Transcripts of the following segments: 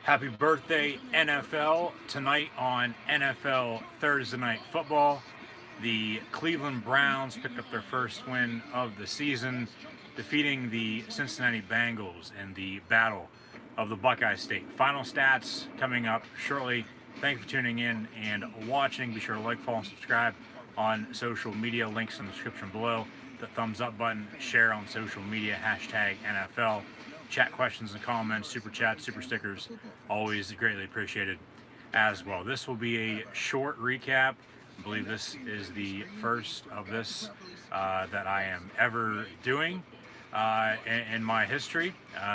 Happy birthday, NFL. Tonight on NFL Thursday Night Football, the Cleveland Browns picked up their first win of the season, defeating the Cincinnati Bengals in the Battle of the Buckeye State. Final stats coming up shortly. Thanks for tuning in and watching. Be sure to like, follow, and subscribe on social media. Links in the description below. The thumbs up button, share on social media, hashtag NFL. Chat questions and comments, super chats, super stickers, always greatly appreciated as well. This will be a short recap. I believe this is the first of this that I am ever doing in my history.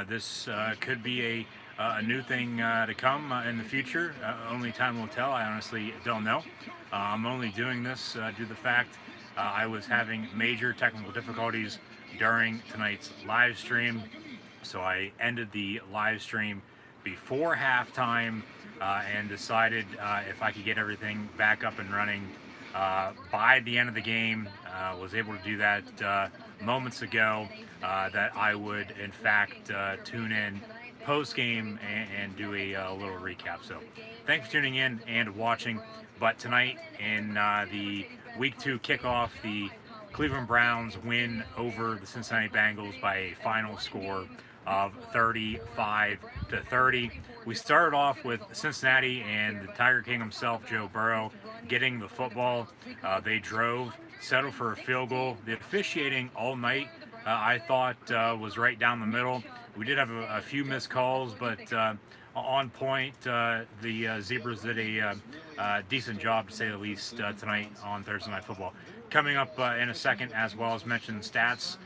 This could be a new thing to come in the future. Only time will tell. I honestly don't know. I'm only doing this due to the fact I was having major technical difficulties during tonight's live stream. So I ended the live stream before halftime and decided if I could get everything back up and running by the end of the game. Was able to do that moments ago. That I would in fact tune in post game and do a little recap. So thanks for tuning in and watching. But tonight in the Week 2 kickoff, the Cleveland Browns win over the Cincinnati Bengals by a final score of 35-30. We started off with Cincinnati and the Tiger King himself, Joe Burrow, getting the football. They drove, settled for a field goal. The officiating all night, I thought, was right down the middle. We did have a few missed calls, but on point. The Zebras did a decent job, to say the least, tonight on Thursday Night Football. Coming up in a second, as well as mentioned stats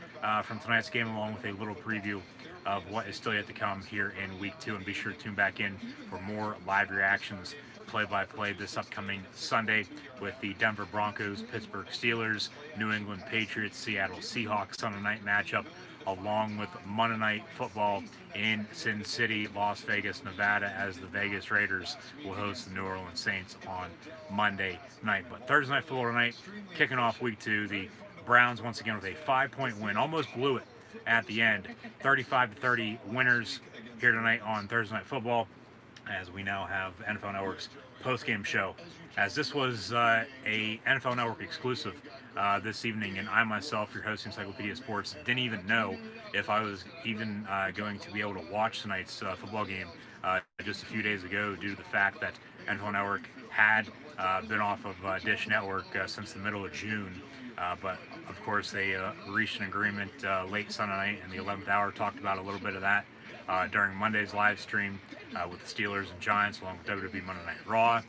from tonight's game, along with a little preview of what is still yet to come here in Week 2. And be sure to tune back in for more live reactions, play-by-play this upcoming Sunday with the Denver Broncos, Pittsburgh Steelers, New England Patriots, Seattle Seahawks Sunday night matchup, along with Monday Night Football in Sin City, Las Vegas, Nevada, as the Vegas Raiders will host the New Orleans Saints on Monday night. But Thursday Night Football tonight, kicking off Week 2, the Browns once again with a 5-point win, almost blew it at the end. 35-30 winners here tonight on Thursday Night Football, as we now have NFL Network's post-game show. As this was a NFL Network exclusive this evening, and I myself, your host, Encyclopedia Sports, didn't even know if I was even going to be able to watch tonight's football game just a few days ago, due to the fact that NFL Network had been off of Dish Network since the middle of June. But of course, they reached an agreement late Sunday night in the 11th hour. Talked about a little bit of that during Monday's live stream with the Steelers and Giants, along with WWE Monday Night Raw.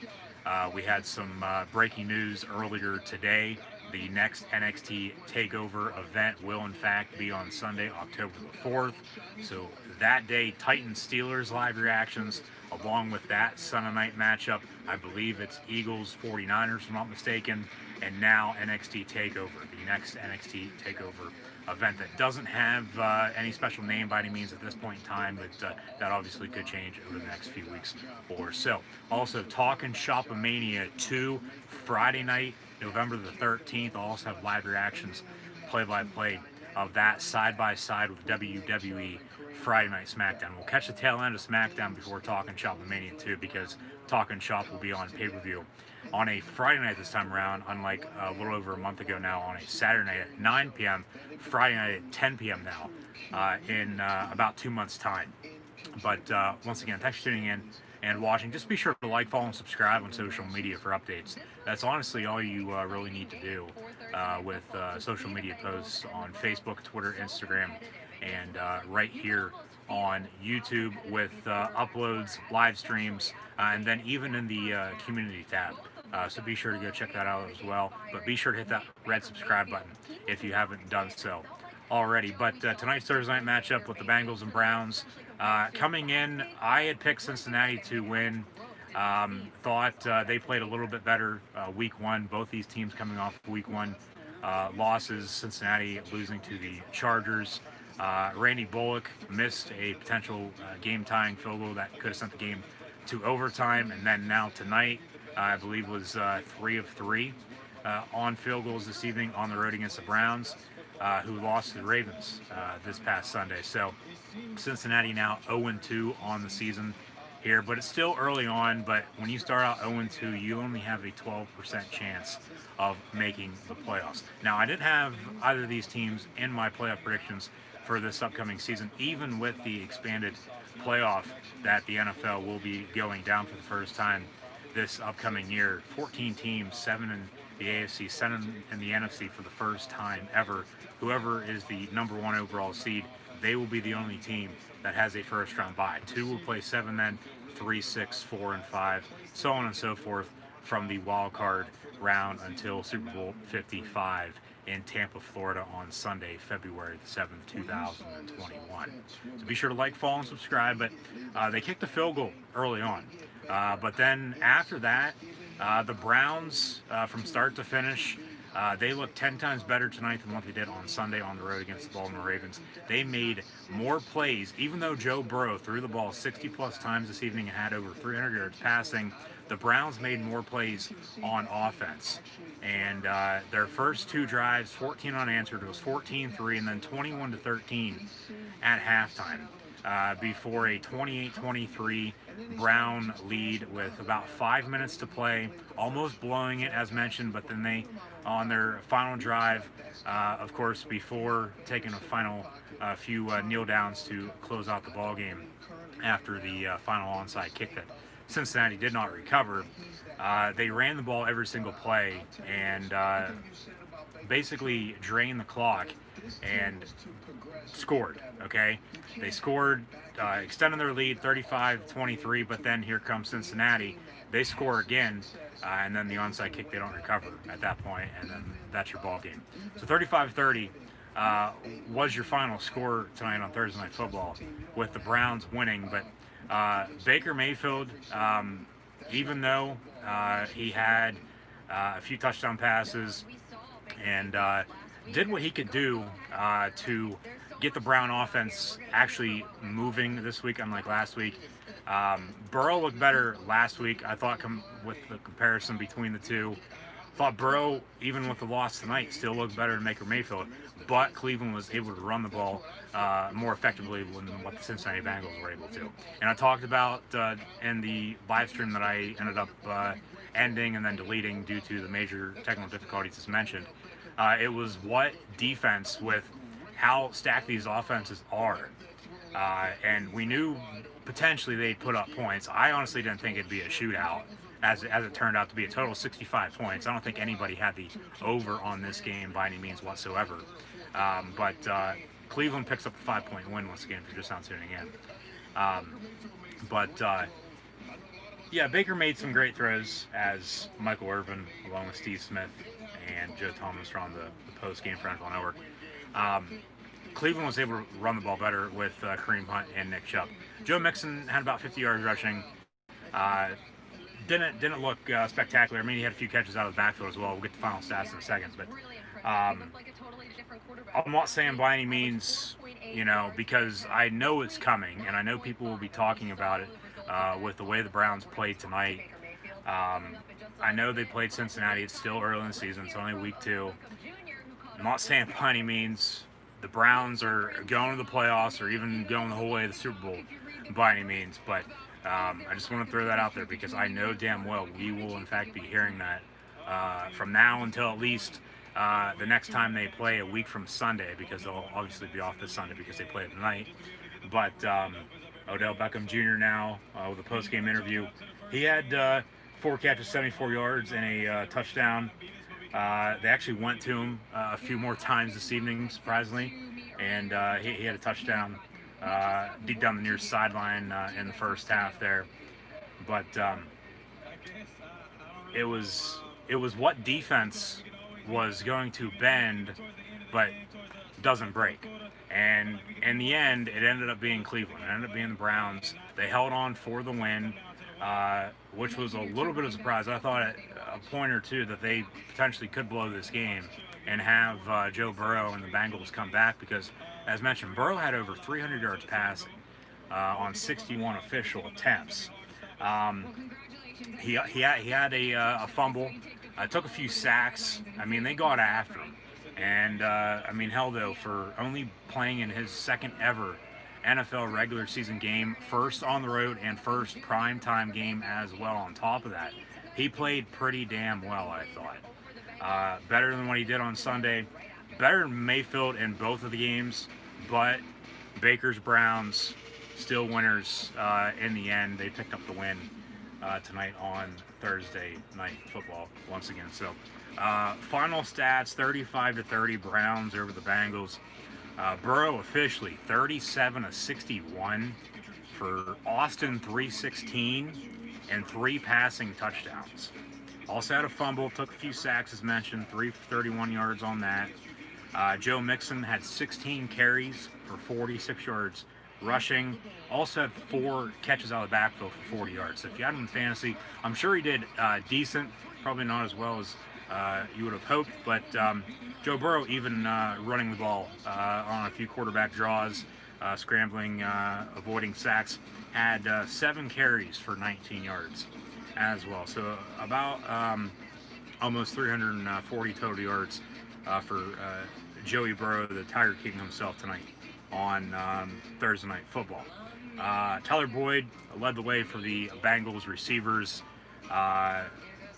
We had some breaking news earlier today. The next NXT TakeOver event will, in fact, be on Sunday, October the 4th. So that day, Titans-Steelers live reactions, along with that Sunday night matchup. I believe it's Eagles-49ers, if I'm not mistaken. And now NXT TakeOver, the next NXT TakeOver event that doesn't have any special name by any means at this point in time, but that obviously could change over the next few weeks or so. Also, Talkin' Shop-A-Mania 2, Friday night, November the 13th. I'll also have live reactions, play-by-play of that side-by-side with WWE Friday Night SmackDown. We'll catch the tail end of SmackDown before Talkin' Shop-A-Mania 2, because Talkin' Shop will be on pay-per-view on a Friday night this time around, unlike a little over a month ago now, on a Saturday night at 9 p.m., Friday night at 10 p.m. now, in about 2 months' time. But once again, thanks for tuning in and watching. Just be sure to like, follow, and subscribe on social media for updates. That's honestly all you really need to do with social media posts on Facebook, Twitter, Instagram, and right here on YouTube with uploads, live streams, and then even in the community tab. So be sure to go check that out as well. But be sure to hit that red subscribe button if you haven't done so already. But tonight's Thursday night matchup with the Bengals and Browns. Coming in, I had picked Cincinnati to win. Thought they played a little bit better week 1. Both these teams coming off week 1 losses. Cincinnati losing to the Chargers. Randy Bullock missed a potential game-tying field goal that could have sent the game to overtime. And then now tonight, I believe was 3 of 3 on field goals this evening on the road against the Browns. who lost to the Ravens this past Sunday. So Cincinnati now 0-2 on the season here, but it's still early on. But when you start out 0-2, you only have a 12% chance of making the playoffs. Now, I didn't have either of these teams in my playoff predictions for this upcoming season, even with the expanded playoff that the NFL will be going down for the first time this upcoming year. 14 teams, 7 in the AFC, 7 in the NFC for the first time ever. Whoever is the number 1 overall seed, they will be the only team that has a first round bye. 2 will play 7 then, 3, 6, 4, and 5, so on and so forth from the wild card round until Super Bowl 55 in Tampa, Florida on Sunday, February the 7th, 2021. So be sure to like, follow, and subscribe. But they kicked a field goal early on. But then after that, the Browns, from start to finish, they looked 10 times better tonight than what they did on Sunday on the road against the Baltimore Ravens. They made more plays, even though Joe Burrow threw the ball 60-plus times this evening and had over 300 yards passing. The Browns made more plays on offense. And their first 2 drives, 14 unanswered, it was 14-3 and then 21-13 at halftime. Before a 28-23 Brown lead with about 5 minutes to play, almost blowing it as mentioned, but then they, on their final drive, of course, before taking a final few kneel downs to close out the ball game after the final onside kick that Cincinnati did not recover, they ran the ball every single play and basically drained the clock and scored. Okay, they scored, extending their lead 35-23, but then here comes Cincinnati. They score again, and then the onside kick they don't recover at that point, and then that's your ball game. So 35-30 was your final score tonight on Thursday Night Football, with the Browns winning. But Baker Mayfield, even though he had a few touchdown passes and did what he could do to get the Brown offense actually moving this week, unlike last week. Burrow looked better last week, I thought, with the comparison between the two. Thought Burrow, even with the loss tonight, still looked better than Baker Mayfield, but Cleveland was able to run the ball more effectively than what the Cincinnati Bengals were able to. And I talked about in the live stream that I ended up ending and then deleting due to the major technical difficulties as mentioned. It was what defense, with how stacked these offenses are. And we knew potentially they'd put up points. I honestly didn't think it'd be a shootout, as it turned out to be. A total of 65 points. I don't think anybody had the over on this game by any means whatsoever. But Cleveland picks up a 5-point win once again, if you're just not tuning in. Yeah, Baker made some great throws, as Michael Irvin, along with Steve Smith and Joe Thomas, were on the post-game for NFL Network. Cleveland was able to run the ball better with Kareem Hunt and Nick Chubb. Joe Mixon had about 50 yards rushing. Didn't look spectacular. I mean, he had a few catches out of the backfield as well. We'll get the final stats in a second. But I'm not saying by any means, because I know it's coming, and I know people will be talking about it with the way the Browns played tonight. I know they played Cincinnati. It's still early in the season. It's only week 2. I'm not saying by any means the Browns are going to the playoffs or even going the whole way to the Super Bowl by any means, but I just want to throw that out there because I know damn well we will in fact be hearing that from now until at least the next time they play a week from Sunday, because they'll obviously be off this Sunday because they play it tonight. But Odell Beckham Jr. now with a post-game interview, he had 4 catches, 74 yards, and a touchdown. They actually went to him a few more times this evening, surprisingly, and he had a touchdown deep down the near sideline in the first half there. But it was what defense was going to bend but doesn't break. And in the end, it ended up being Cleveland. It ended up being the Browns. They held on for the win, which was a little bit of a surprise. I thought at a point or two that they potentially could blow this game and have Joe Burrow and the Bengals come back because, as mentioned, Burrow had over 300 yards passing on 61 official attempts. He had a fumble, took a few sacks. I mean, they got after him. And I mean, hell though, for only playing in his second ever NFL regular season game, first on the road and first primetime game as well. On top of that, he played pretty damn well, I thought. Better than what he did on Sunday, better than Mayfield in both of the games, but Baker's Browns still winners in the end. They picked up the win tonight on Thursday night football once again. So final stats: 35-30 Browns over the Bengals. Burrow officially 37 of 61 for Austin 316 and 3 passing touchdowns. Also had a fumble, took a few sacks as mentioned, 3 for 31 yards on that. Joe Mixon had 16 carries for 46 yards rushing. Also had 4 catches out of the backfield for 40 yards. So if you had him in fantasy, I'm sure he did decent. Probably not as well as you would have hoped, but Joe Burrow even running the ball on a few quarterback draws, scrambling, avoiding sacks, had 7 carries for 19 yards as well. So about almost 340 total yards for Joey Burrow, the Tiger King himself, tonight on Thursday Night Football. Tyler Boyd led the way for the Bengals receivers.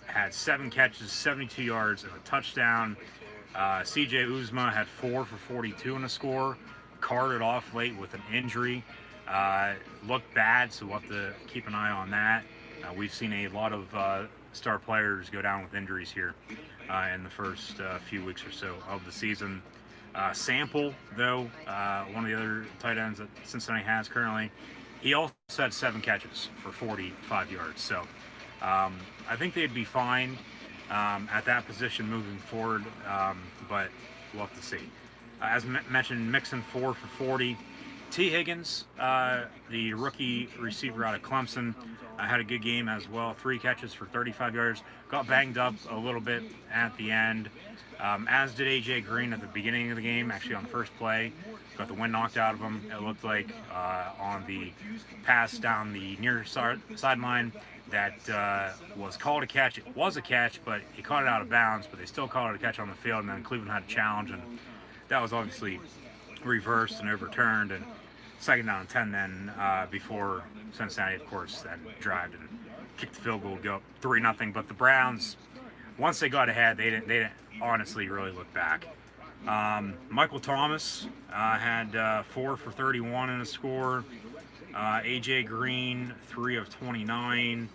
Had 7 catches, 72 yards, and a touchdown. CJ Uzma had 4 for 42 in a score. Carted off late with an injury. Looked bad, so we'll have to keep an eye on that. We've seen a lot of star players go down with injuries here in the first few weeks or so of the season. Sample, though, one of the other tight ends that Cincinnati has currently, he also had 7 catches for 45 yards. So I think they'd be fine at that position moving forward, but we'll have to see. As mentioned, Mixon 4 for 40. T. Higgins, the rookie receiver out of Clemson, had a good game as well. 3 catches for 35 yards. Got banged up a little bit at the end, as did A.J. Green at the beginning of the game, actually on the first play. Got the wind knocked out of him, it looked like, on the pass down the near sideline that was called a catch. It was a catch, but he caught it out of bounds, but they still called it a catch on the field, and then Cleveland had a challenge, and that was obviously reversed and overturned, and second down and 10 then before Cincinnati, of course, then drived and kicked the field goal to go up 3-0. But the Browns, once they got ahead, they didn't honestly really look back. Michael Thomas had 4 for 31 in a score. A.J. Green, 3 of 29.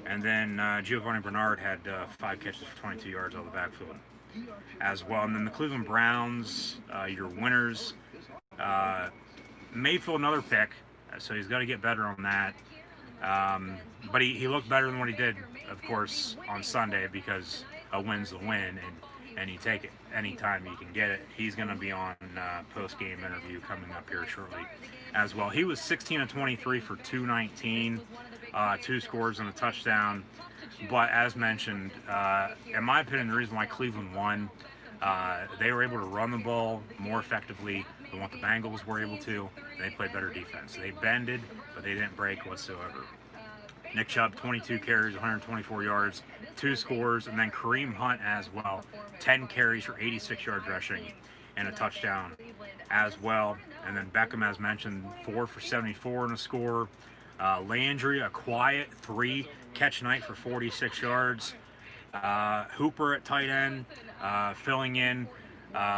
And then Giovanni Bernard had 5 catches for 22 yards out of the backfield as well. And then the Cleveland Browns, your winners. Mayfield, another pick, so he's got to get better on that. But he looked better than what he did, of course, on Sunday, because a win's a win, and you take it anytime you can get it. He's going to be on post-game interview coming up here shortly as well. He was 16 of 23 for 219, 2 scores and a touchdown. But as mentioned, in my opinion, the reason why Cleveland won, they were able to run the ball more effectively than what the Bengals were able to. They played better defense. They bended, but they didn't break whatsoever. Nick Chubb, 22 carries, 124 yards, 2 scores, and then Kareem Hunt as well, 10 carries for 86 yards rushing and a touchdown as well. And then Beckham, as mentioned, 4 for 74 in a score. Landry, a quiet 3-catch night for 46 yards. Hooper at tight end, filling in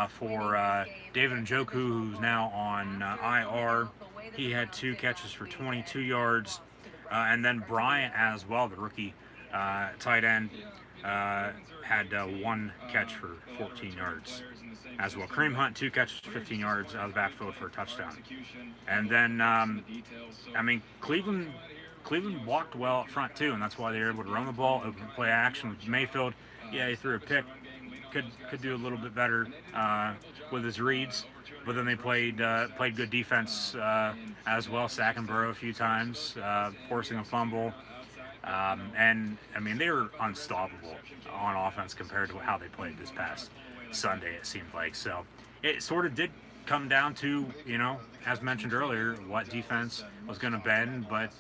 for David Njoku, who's now on IR. He had 2 catches for 22 yards. And then Bryant as well, the rookie tight end, had 1 catch for 14 yards as well. Kareem Hunt, 2 catches for 15 yards out of the backfield for a touchdown. And then, Cleveland blocked well up front too, and that's why they were able to run the ball, open play action with Mayfield. Yeah, he threw a pick. Could do a little bit better with his reads, but then they played good defense as well, sacking Burrow a few times, forcing a fumble, and they were unstoppable on offense compared to how they played this past Sunday, it seemed like. So it sort of did come down to, as mentioned earlier, what defense was going to bend, but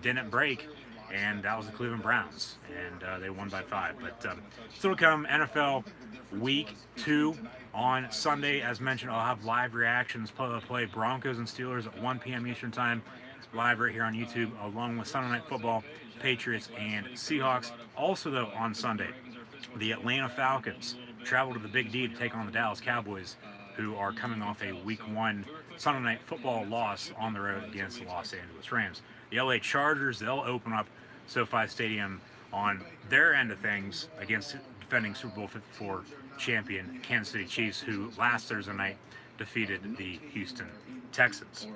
didn't break. and that was the Cleveland Browns, and they won by 5. But still to come, NFL Week 2 on Sunday. As mentioned, I'll have live reactions, play Broncos and Steelers at 1 p.m. Eastern Time, live right here on YouTube, along with Sunday Night Football, Patriots and Seahawks. Also, though, on Sunday, the Atlanta Falcons travel to the Big D to take on the Dallas Cowboys, who are coming off a Week 1 Sunday Night Football loss on the road against the Los Angeles Rams. The LA Chargers, they'll open up SoFi Stadium on their end of things against defending Super Bowl 54 champion Kansas City Chiefs, who last Thursday night defeated the Houston Texans.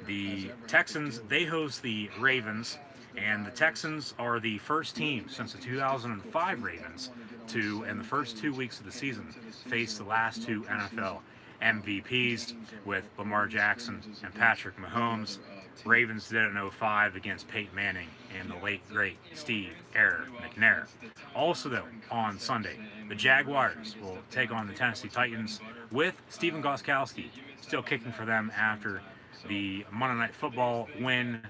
The Texans, they host the Ravens, and the Texans are the first team since the 2005 Ravens to, in the first 2 weeks of the season, face the last 2 NFL MVPs with Lamar Jackson and Patrick Mahomes. Ravens did it in 05 against Peyton Manning and the late, great Steve McNair. Also, though, on Sunday, the Jaguars will take on the Tennessee Titans with Stephen Gostkowski still kicking for them after the Monday Night Football win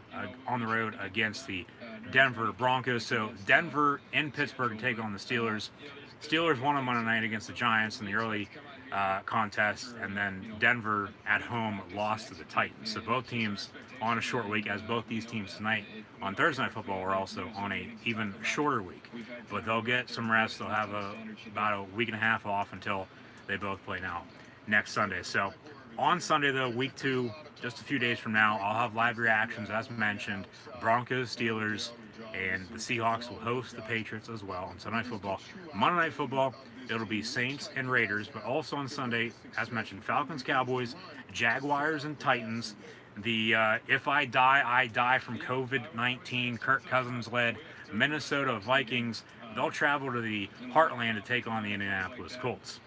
on the road against the Denver Broncos. So Denver in Pittsburgh to take on the Steelers. Steelers won on Monday night against the Giants in the early contest, and then Denver at home lost to the Titans. So both teams on a short week, as both these teams tonight on Thursday Night Football are also on a even shorter week. But they'll get some rest. They'll have about a week and a half off until they both play now next Sunday. So on Sunday, though, Week 2, just a few days from now, I'll have live reactions, as mentioned. Broncos, Steelers, and the Seahawks will host the Patriots as well on Sunday Night Football. Monday Night Football, it'll be Saints and Raiders, but also on Sunday, as mentioned, Falcons, Cowboys, Jaguars, and Titans. The If I Die from COVID-19, Kirk Cousins-led Minnesota Vikings, they'll travel to the Heartland to take on the Indianapolis Colts.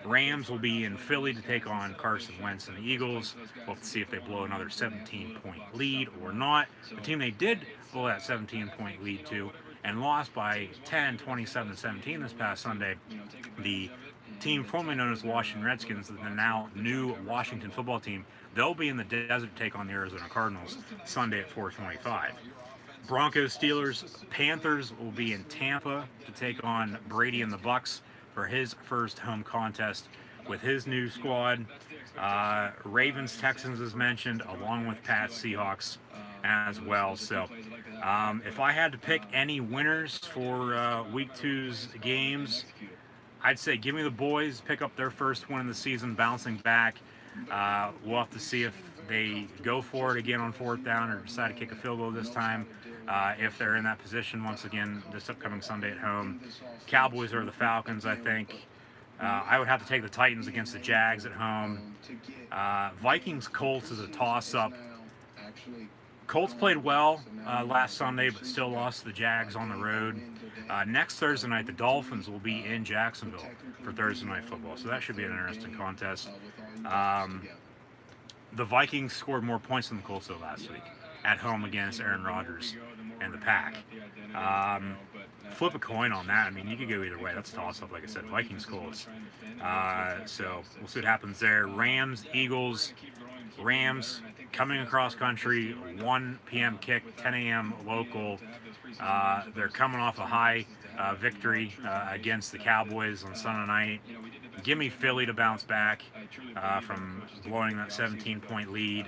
Rams will be in Philly to take on Carson Wentz and the Eagles. We'll have to see if they blow another 17-point lead or not. The team they did blow that 17-point lead to and lost by 10, 27-17 this past Sunday, the team formerly known as Washington Redskins, the now new Washington football team, they'll be in the desert to take on the Arizona Cardinals Sunday at 4:25. Broncos, Steelers, Panthers will be in Tampa to take on Brady and the Bucks for his first home contest with his new squad. Ravens, Texans, as mentioned, along with Pats, Seahawks as well. So if I had to pick any winners for Week 2's games, I'd say give me the boys, pick up their first win of the season, bouncing back. We'll have to see if they go for it again on 4th down or decide to kick a field goal this time. If they're in that position once again this upcoming Sunday at home. Cowboys or the Falcons, I think. I would have to take the Titans against the Jags at home. Vikings Colts is a toss-up. Colts played well last Sunday, but still lost to the Jags on the road. Next Thursday night, the Dolphins will be in Jacksonville for Thursday Night Football, so that should be an interesting contest. The Vikings scored more points than the Colts though last week at home against Aaron Rodgers and the Pack. Flip a coin on that. I mean, you could go either way. That's a toss-up, like I said. Vikings, Colts. So we'll see what happens there. Rams, Eagles. Rams coming across country, 1 p.m. kick, 10 a.m. local. They're coming off a high victory against the Cowboys on Sunday night. Give me Philly to bounce back from blowing that 17-point lead.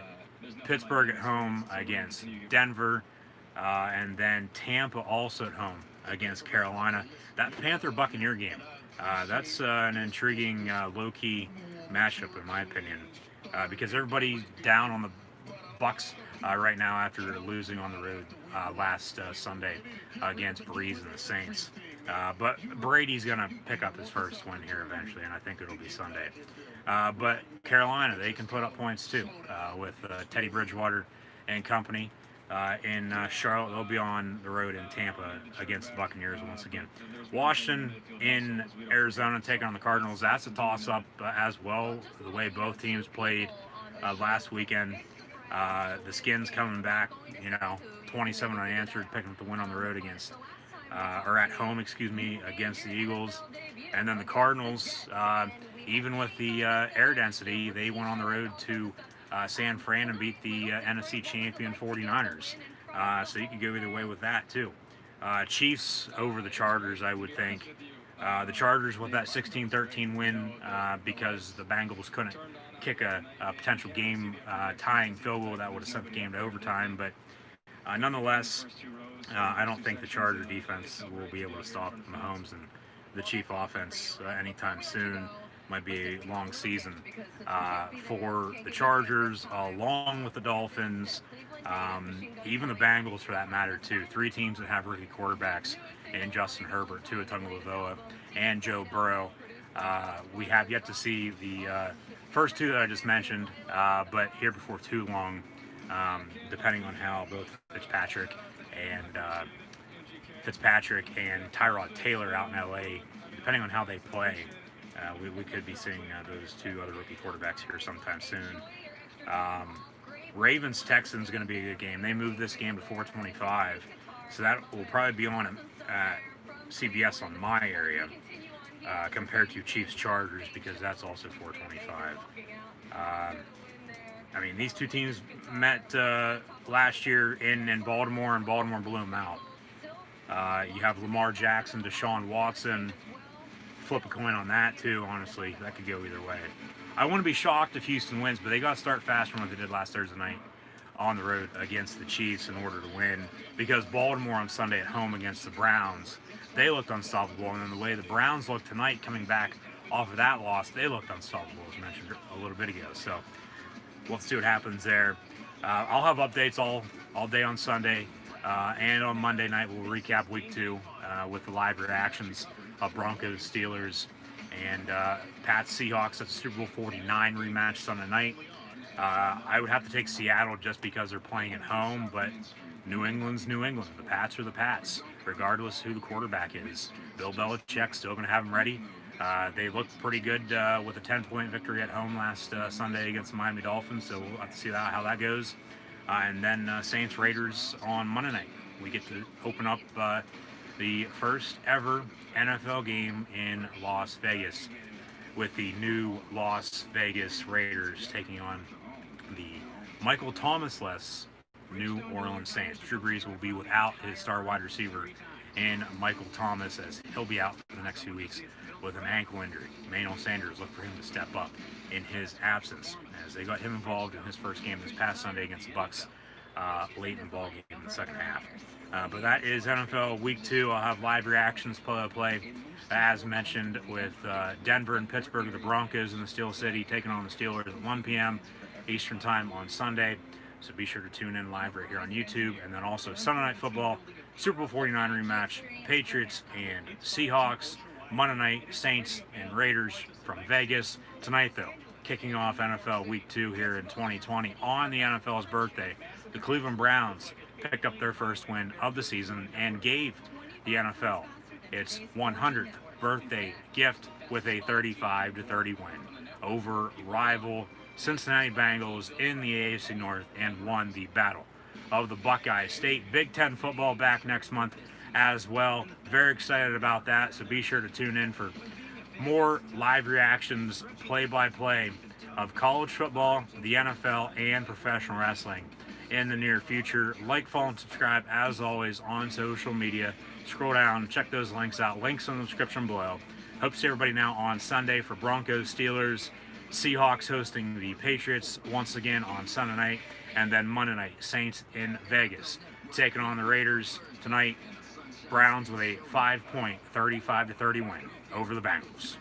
Pittsburgh at home against Denver, and then Tampa also at home against Carolina. That Panther-Buccaneer game, that's an intriguing low-key matchup in my opinion, because everybody's down on the Bucs right now after losing on the road last Sunday against Breeze and the Saints. But Brady's going to pick up his first win here eventually, and I think it'll be Sunday. But Carolina, they can put up points too with Teddy Bridgewater and company. In Charlotte, they'll be on the road in Tampa against the Buccaneers once again. Washington in Arizona taking on the Cardinals. That's a toss-up as well, the way both teams played last weekend. The Skins coming back, 27 unanswered, picking up the win on the road against, or at home, against the Eagles. And then the Cardinals, even with the air density, they went on the road to San Fran and beat the NFC champion 49ers. So you could go either way with that too. Chiefs over the Chargers, I would think. The Chargers with that 16-13 win because the Bengals couldn't kick a potential game tying field goal that would have sent the game to overtime. But nonetheless, I don't think the Charger defense will be able to stop Mahomes and the Chief offense anytime soon. Might be a long season for the Chargers, along with the Dolphins, even the Bengals for that matter too. Three teams that have rookie quarterbacks in Justin Herbert, Tua Tagovailoa, and Joe Burrow. We have yet to see the first two that I just mentioned, but here before too long, depending on how both Fitzpatrick and Tyrod Taylor out in LA, depending on how they play, we could be seeing those two other rookie quarterbacks here sometime soon. Ravens-Texans going to be a good game. They moved this game to 4:25, so that will probably be on CBS on my area compared to Chiefs-Chargers because that's also 4:25. I mean, these two teams met last year in Baltimore, and Baltimore blew them out. You have Lamar Jackson, Deshaun Watson. Flip a coin on that too, honestly. That could go either way. I wouldn't be shocked if Houston wins, but they got to start fast from what they did last Thursday night on the road against the Chiefs in order to win, because Baltimore on Sunday at home against the Browns, they looked unstoppable, and then the way the Browns looked tonight coming back off of that loss, they looked unstoppable, as mentioned a little bit ago. So we'll see what happens there. I'll have updates all day on Sunday, and on Monday night we'll recap week 2 with the live reactions of Broncos, Steelers, and Pats, Seahawks. That's Super Bowl 49 rematch Sunday night. I would have to take Seattle just because they're playing at home, but New England's New England. The Pats are the Pats, regardless who the quarterback is. Bill Belichick still going to have them ready. They looked pretty good with a 10-point victory at home last Sunday against the Miami Dolphins, so we'll have to see how that goes. And then Saints-Raiders on Monday night. We get to open up the first ever NFL game in Las Vegas with the new Las Vegas Raiders taking on the Michael Thomas-less New Orleans Saints. Drew Brees will be without his star wide receiver in Michael Thomas, as he'll be out for the next few weeks with an ankle injury. Emmanuel Sanders looked for him to step up in his absence, as they got him involved in his first game this past Sunday against the Bucs late in the ball game in the second half. But that is NFL Week 2. I'll have live reactions play as mentioned, with Denver and Pittsburgh, the Broncos in the Steel City taking on the Steelers at 1 p.m. Eastern Time on Sunday. So be sure to tune in live right here on YouTube. And then also Sunday Night Football, Super Bowl 49 rematch, Patriots and Seahawks. Monday night, Saints and Raiders from Vegas. Tonight, though, kicking off NFL Week 2 here in 2020 on the NFL's birthday, the Cleveland Browns picked up their first win of the season and gave the NFL its 100th birthday gift with a 35-30 win over rival Cincinnati Bengals in the AFC North, and won the Battle of the Buckeye State. Big Ten football back next month as well. Very excited about that, so be sure to tune in for more live reactions, play-by-play of college football, the NFL, and professional wrestling in the near future. Like, follow, and subscribe as always on social media. Scroll down, check those links out. Links in the description below. Hope to see everybody now on Sunday for Broncos, Steelers, Seahawks hosting the Patriots once again on Sunday night, and then Monday night, Saints in Vegas taking on the Raiders tonight. Browns with a 5-point 35-30 win over the Bengals.